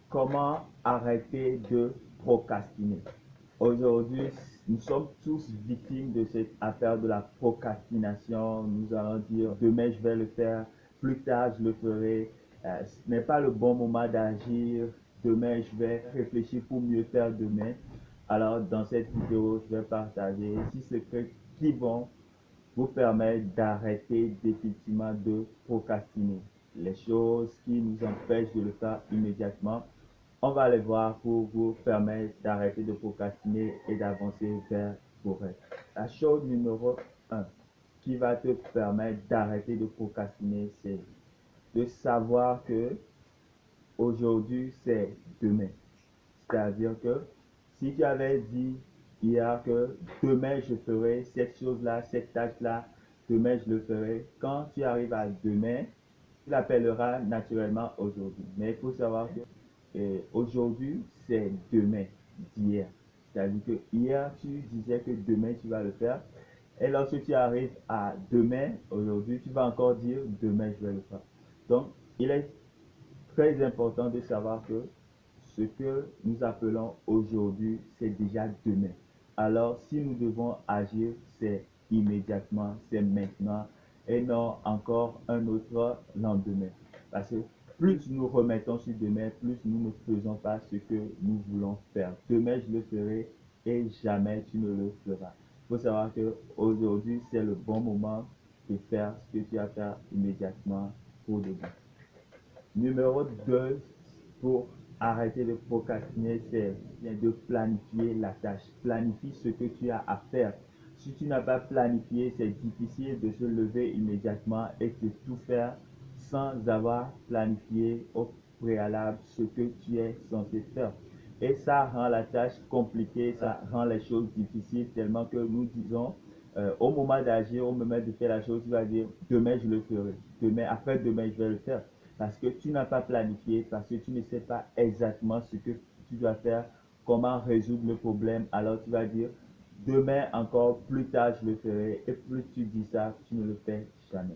Comment arrêter de procrastiner? Aujourd'hui, nous sommes tous victimes de cette affaire de la procrastination. Nous allons dire demain je vais le faire, plus tard je le ferai. Ce n'est pas le bon moment d'agir. Demain je vais réfléchir pour mieux faire demain. Alors dans cette vidéo, je vais partager 6 secrets qui vont vous permettre d'arrêter définitivement de procrastiner. Les choses qui nous empêchent de le faire immédiatement, on va les voir pour vous permettre d'arrêter de procrastiner et d'avancer vers vos rêves. La chose numéro 1 qui va te permettre d'arrêter de procrastiner, c'est de savoir que aujourd'hui c'est demain. C'est-à-dire que si tu avais dit hier que demain je ferai cette chose-là, cette tâche-là, demain je le ferai, quand tu arrives à demain, tu l'appelleras naturellement aujourd'hui. Mais il faut savoir que aujourd'hui, c'est demain d'hier. C'est-à-dire que hier, tu disais que demain, tu vas le faire. Et lorsque tu arrives à demain, aujourd'hui, tu vas encore dire demain, je vais le faire. Donc, il est très important de savoir que ce que nous appelons aujourd'hui, c'est déjà demain. Alors, si nous devons agir, c'est immédiatement, c'est maintenant et non encore un autre lendemain. Parce que plus nous remettons sur demain, plus nous ne faisons pas ce que nous voulons faire. Demain, je le ferai et jamais tu ne le feras. Il faut savoir que aujourd'hui, c'est le bon moment de faire ce que tu as à faire immédiatement pour demain. Numéro 2, pour arrêter de procrastiner, c'est de planifier la tâche. Planifie ce que tu as à faire. Si tu n'as pas planifié, c'est difficile de se lever immédiatement et de tout faire sans avoir planifié au préalable ce que tu es censé faire. Et ça rend la tâche compliquée, ça rend les choses difficiles tellement que nous disons, au moment d'agir, au moment de faire la chose, tu vas dire, demain je le ferai, demain, après-demain je vais le faire. Parce que tu n'as pas planifié, parce que tu ne sais pas exactement ce que tu dois faire, comment résoudre le problème. Alors tu vas dire, demain encore, plus tard je le ferai. Et plus tu dis ça, tu ne le fais jamais.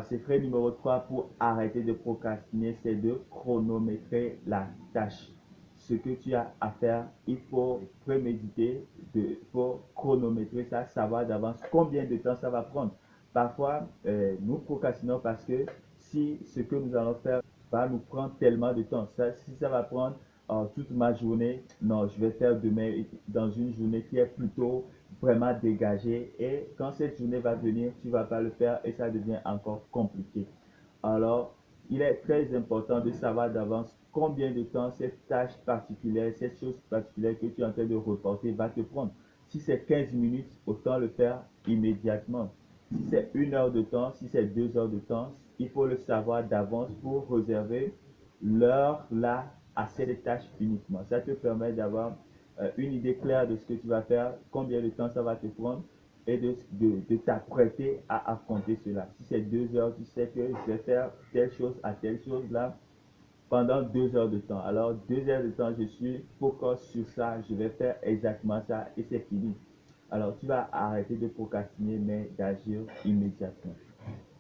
Secret numéro 3 pour arrêter de procrastiner, c'est de chronométrer la tâche. Ce que tu as à faire, il faut préméditer, il faut chronométrer ça, savoir d'avance combien de temps ça va prendre. Parfois, nous procrastinons parce que si ce que nous allons faire va nous prendre tellement de temps, si ça va prendre toute ma journée, non, je vais faire demain dans une journée qui est plutôt vraiment dégagée. Et quand cette journée va venir, tu ne vas pas le faire et ça devient encore compliqué. Alors, il est très important de savoir d'avance combien de temps cette tâche particulière, cette chose particulière que tu es en train de reporter va te prendre. Si c'est 15 minutes, autant le faire immédiatement. Si c'est 1 heure de temps, si c'est 2 heures de temps, il faut le savoir d'avance pour réserver l'heure là à cette tâche uniquement. Ça te permet d'avoir une idée claire de ce que tu vas faire, combien de temps ça va te prendre et de t'apprêter à affronter cela. Si c'est 2 heures, tu sais que je vais faire telle chose à telle chose là pendant 2 heures de temps. Alors 2 heures de temps, je suis focus sur ça, je vais faire exactement ça et c'est fini. Alors tu vas arrêter de procrastiner mais d'agir immédiatement.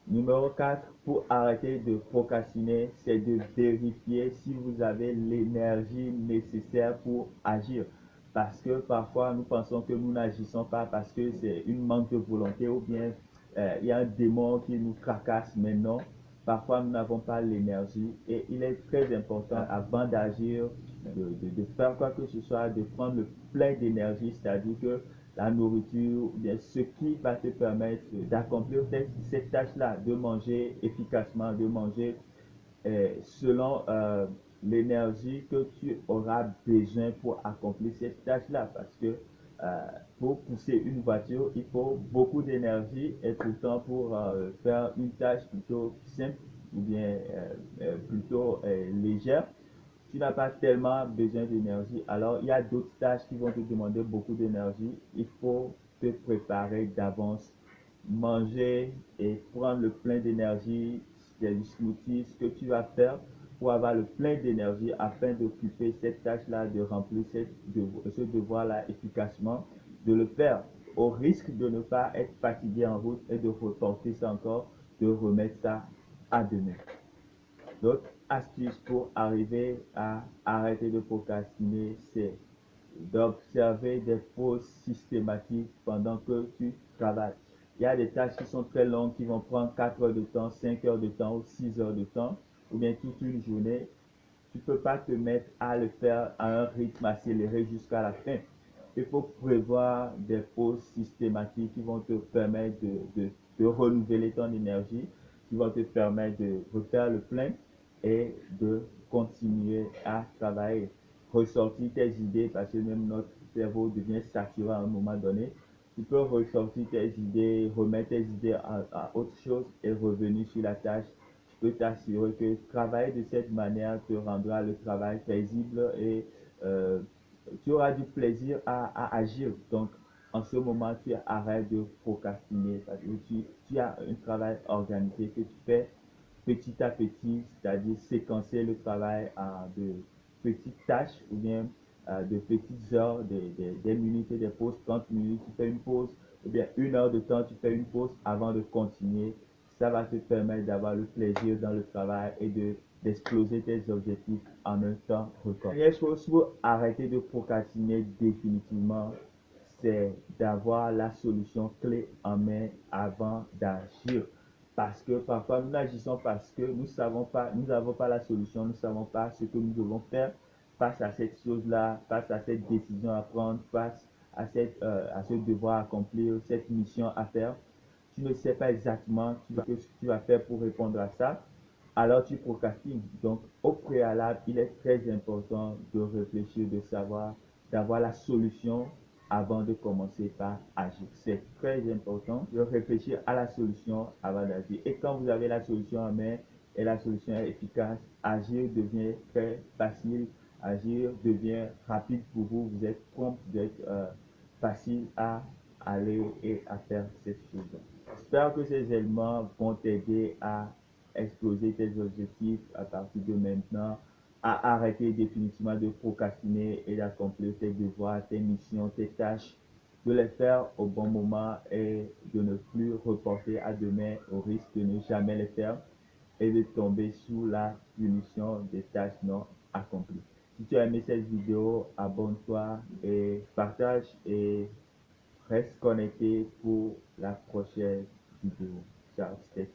Numéro 4, pour arrêter de procrastiner, c'est de vérifier si vous avez l'énergie nécessaire pour agir. Parce que parfois, nous pensons que nous n'agissons pas parce que c'est une manque de volonté ou bien il y a un démon qui nous tracasse. Mais non, parfois nous n'avons pas l'énergie et il est très important avant d'agir, de faire quoi que ce soit, de prendre le plein d'énergie, c'est-à-dire que la nourriture, bien ce qui va te permettre d'accomplir cette tâche-là, de manger efficacement, de manger selon l'énergie que tu auras besoin pour accomplir cette tâche-là. Parce que pour pousser une voiture, il faut beaucoup d'énergie et pourtant pour faire une tâche plutôt simple ou bien plutôt légère, tu n'as pas tellement besoin d'énergie. Alors, il y a d'autres tâches qui vont te demander beaucoup d'énergie. Il faut te préparer d'avance, manger et prendre le plein d'énergie, des smoothies, ce que tu vas faire pour avoir le plein d'énergie afin d'occuper cette tâche-là, de remplir ce devoir-là efficacement, de le faire au risque de ne pas être fatigué en route et de reporter ça encore, de remettre ça à demain. Donc, astuce pour arriver à arrêter de procrastiner, c'est d'observer des pauses systématiques pendant que tu travailles. Il y a des tâches qui sont très longues, qui vont prendre 4 heures de temps, 5 heures de temps ou 6 heures de temps, ou bien toute une journée. Tu ne peux pas te mettre à le faire à un rythme accéléré jusqu'à la fin. Il faut prévoir des pauses systématiques qui vont te permettre de renouveler ton énergie, qui vont te permettre de refaire le plein et de continuer à travailler. Ressortir tes idées parce que même notre cerveau devient saturé à un moment donné. Tu peux ressortir tes idées, remettre tes idées à autre chose et revenir sur la tâche. Je peux t'assurer que travailler de cette manière te rendra le travail paisible et euh, tu auras du plaisir à agir. Donc, en ce moment, tu arrêtes de procrastiner parce que tu as un travail organisé que tu fais petit à petit, c'est-à-dire séquencer le travail à de petites tâches ou bien de petites heures, des minutes et des pauses. 30 minutes, tu fais une pause, ou bien 1 heure de temps, tu fais une pause avant de continuer. Ça va te permettre d'avoir le plaisir dans le travail et d'exploser tes objectifs en un temps record. Première chose pour arrêter de procrastiner définitivement, c'est d'avoir la solution clé en main avant d'agir. Parce que parfois nous agissons parce que nous n'avons pas la solution, nous ne savons pas ce que nous devons faire face à cette chose-là, face à cette décision à prendre, face à ce devoir à accomplir, cette mission à faire. Tu ne sais pas exactement ce que tu vas faire pour répondre à ça, alors tu procrastines. Donc, au préalable, il est très important de réfléchir, de savoir, d'avoir la solution avant de commencer par agir. C'est très important de réfléchir à la solution avant d'agir. Et quand vous avez la solution en main et la solution est efficace, agir devient très facile, agir devient rapide pour vous, vous êtes prompt, vous êtes facile à aller et à faire cette chose. J'espère que ces éléments vont t'aider à exploser tes objectifs à partir de maintenant, à arrêter définitivement de procrastiner et d'accomplir tes devoirs, tes missions, tes tâches, de les faire au bon moment et de ne plus reporter à demain au risque de ne jamais les faire et de tomber sous la punition des tâches non accomplies. Si tu as aimé cette vidéo, abonne-toi et partage et reste connecté pour la prochaine vidéo. Ciao, c'était